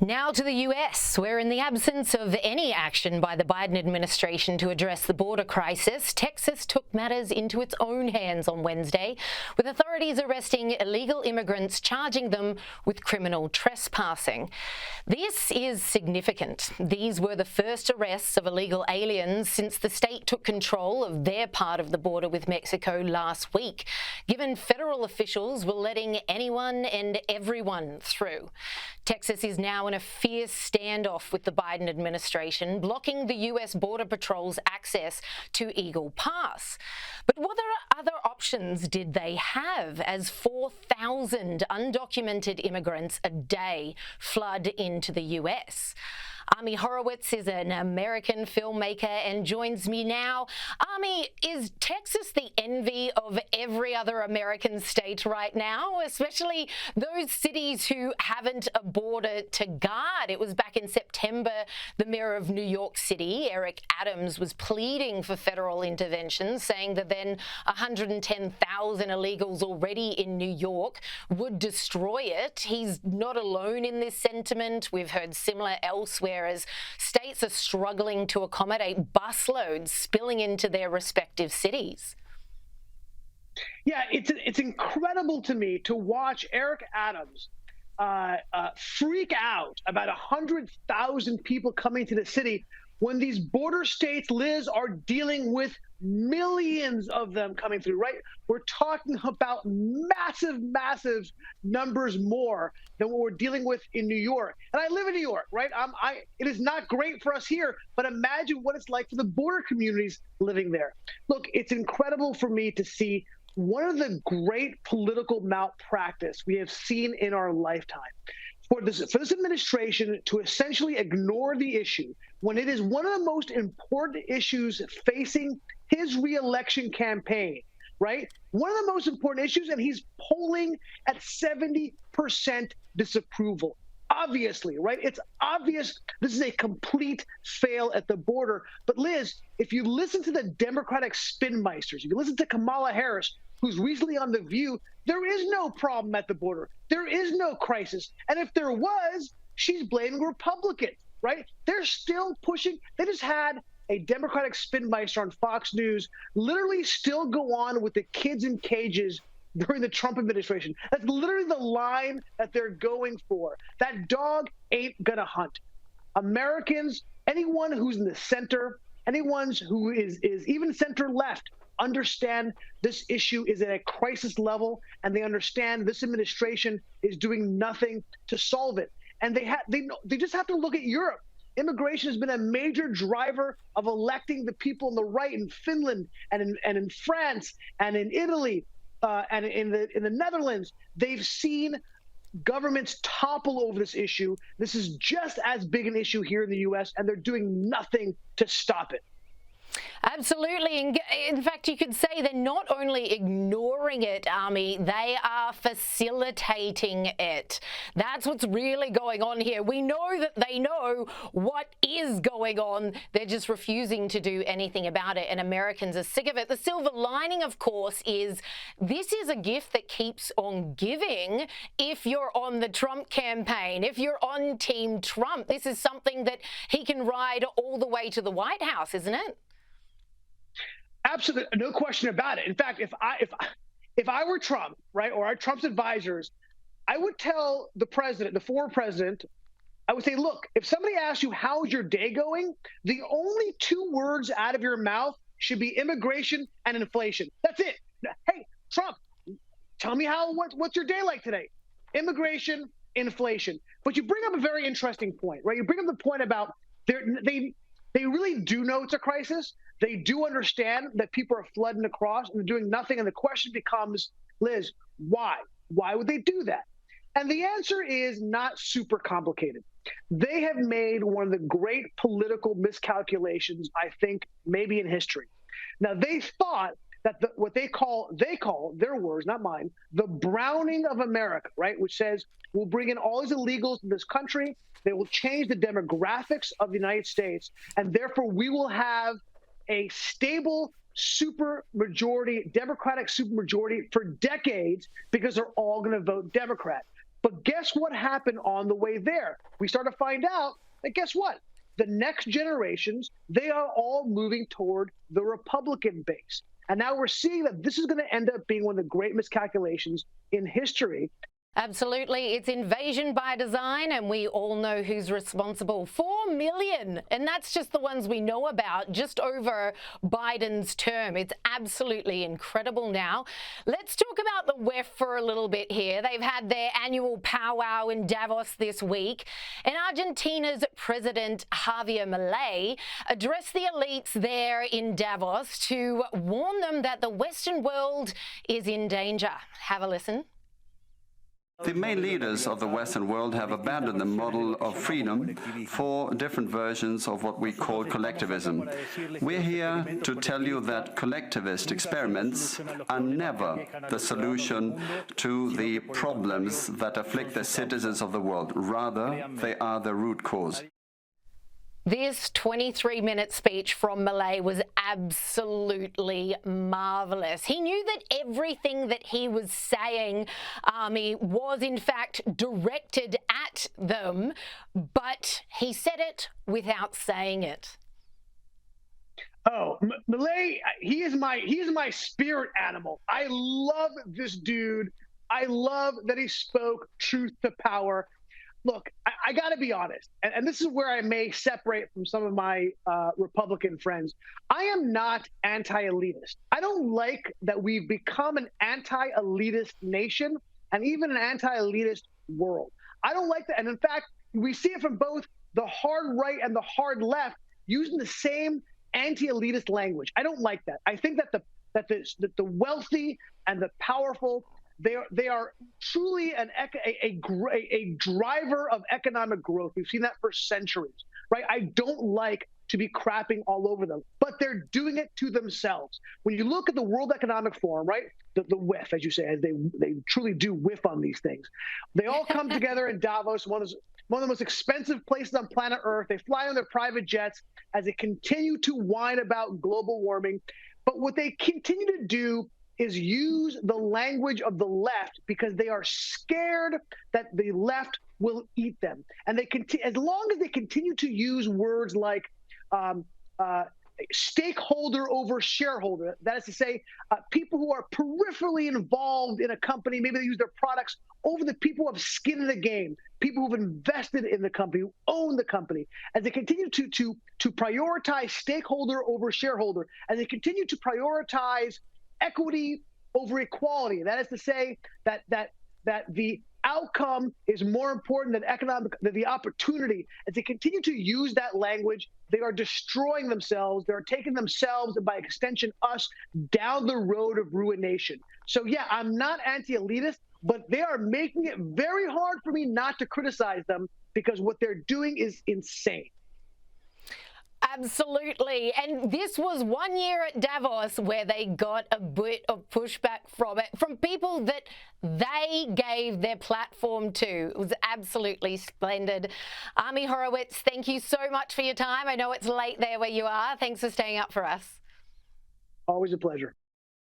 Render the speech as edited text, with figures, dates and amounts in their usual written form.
Now to the US, where in the absence of any action by the Biden administration to address the border crisis, Texas took matters into its own hands on Wednesday, with authorities arresting illegal immigrants, charging them with criminal trespassing. This is significant. These were the first arrests of illegal aliens since the state took control of their part of the border with Mexico last week, given federal officials were letting anyone and everyone through. Texas is now in a fierce standoff with the Biden administration, blocking the US Border Patrol's access to Eagle Pass. But what other options did they have as 4,000 undocumented immigrants a day flood into the US? Ami Horowitz is an American filmmaker and joins me now. Ami, is Texas the envy of every other American state right now, especially those cities who haven't a border to guard? It was back in September, the mayor of New York City, Eric Adams, was pleading for federal intervention, saying that then 110,000 illegals already in New York would destroy it. He's not alone in this sentiment. We've heard similar elsewhere as states are struggling to accommodate busloads spilling into their respective cities. Yeah, it's incredible to me to watch Eric Adams freak out about 100,000 people coming to the city when these border states, Liz, are dealing with millions of them coming through, right? We're talking about massive, massive numbers more than what we're dealing with in New York. And I live in New York, right? It is not great for us here, but imagine what it's like for the border communities living there. Look, it's incredible for me to see one of the great political malpractice we have seen in our lifetime. For this administration to essentially ignore the issue when it is one of the most important issues facing his reelection campaign, right? One of the most important issues, and he's polling at 70% disapproval. Obviously, right? It's obvious this is a complete fail at the border. But Liz, if you listen to the Democratic spinmeisters, if you listen to Kamala Harris, who's recently on The View, there is no problem at the border. There is no crisis. And if there was, she's blaming Republicans, right? They're still pushing. They just had a Democratic spinmeister on Fox News literally still go on with the kids in cages during the Trump administration. That's literally the line that they're going for. That dog ain't gonna hunt. Americans, anyone who's in the center, anyone who is even center left, understand this issue is at a crisis level, and they understand this administration is doing nothing to solve it. And they just have to look at Europe. Immigration has been a major driver of electing the people on the right in Finland and in France and in Italy and in the Netherlands. They've seen governments topple over this issue. This is just as big an issue here in the U.S., and they're doing nothing to stop it. Absolutely. In fact, you could say they're not only ignoring it, Ami, they are facilitating it. That's what's really going on here. We know that they know what is going on. They're just refusing to do anything about it, and Americans are sick of it. The silver lining, of course, is this is a gift that keeps on giving if you're on the Trump campaign, if you're on Team Trump. This is something that he can ride all the way to the White House, isn't it? Absolutely, no question about it. In fact, if I were Trump, right, or Trump's advisors, I would tell the president, the former president, I would say, look, if somebody asks you how's your day going, the only two words out of your mouth should be immigration and inflation. That's it. Hey, Trump, tell me what's your day like today? Immigration, inflation. But you bring up a very interesting point, right? You bring up the point about they really do know it's a crisis. They do understand that people are flooding across and they're doing nothing. And the question becomes, Liz, why? Why would they do that? And the answer is not super complicated. They have made one of the great political miscalculations, I think, maybe in history. Now, they thought that what they call their words, not mine, the browning of America, right, which says we'll bring in all these illegals to this country. They will change the demographics of the United States, and therefore we will have a stable Democratic supermajority for decades because they're all going to vote Democrat. But guess what happened on the way there? We start to find out that guess what? The next generations, they are all moving toward the Republican base. And now we're seeing that this is going to end up being one of the great miscalculations in history. Absolutely. It's invasion by design, and we all know who's responsible. 4 million. And that's just the ones we know about just over Biden's term. It's absolutely incredible now. Let's talk about the WEF for a little bit here. They've had their annual powwow in Davos this week, and Argentina's President Javier Milei addressed the elites there in Davos to warn them that the Western world is in danger. Have a listen. The main leaders of the Western world have abandoned the model of freedom for different versions of what we call collectivism. We're here to tell you that collectivist experiments are never the solution to the problems that afflict the citizens of the world. Rather, they are the root cause. This 23-minute speech from Milei was absolutely marvellous. He knew that everything that he was saying, was in fact directed at them, but he said it without saying it. Oh, Milei, he is my spirit animal. I love this dude. I love that he spoke truth to power. Look, I got to be honest, and this is where I may separate from some of my Republican friends. I am not anti-elitist. I don't like that we've become an anti-elitist nation and even an anti-elitist world. I don't like that. And in fact, we see it from both the hard right and the hard left using the same anti-elitist language. I don't like that. I think that the wealthy and the powerful, they are truly a driver of economic growth. We've seen that for centuries, right? I don't like to be crapping all over them, but they're doing it to themselves. When you look at the World Economic Forum, right, the whiff, as you say, as they truly do whiff on these things. They all come together in Davos, one of the most expensive places on planet Earth. They fly on their private jets as they continue to whine about global warming. But what they continue to do is use the language of the left because they are scared that the left will eat them. And they as long as they continue to use words like stakeholder over shareholder, that is to say, people who are peripherally involved in a company, maybe they use their products over the people who have skin in the game, people who've invested in the company, who own the company, as they continue to prioritize stakeholder over shareholder, as they continue to prioritize equity over equality. That is to say that the outcome is more important than the opportunity. As they continue to use that language, they are destroying themselves. They're taking themselves, and by extension us, down the road of ruination. So yeah, I'm not anti-elitist, but they are making it very hard for me not to criticize them because what they're doing is insane. Absolutely. And this was 1 year at Davos where they got a bit of pushback from it, from people that they gave their platform to. It was absolutely splendid. Ami Horowitz, thank you so much for your time. I know it's late there where you are. Thanks for staying up for us. Always a pleasure.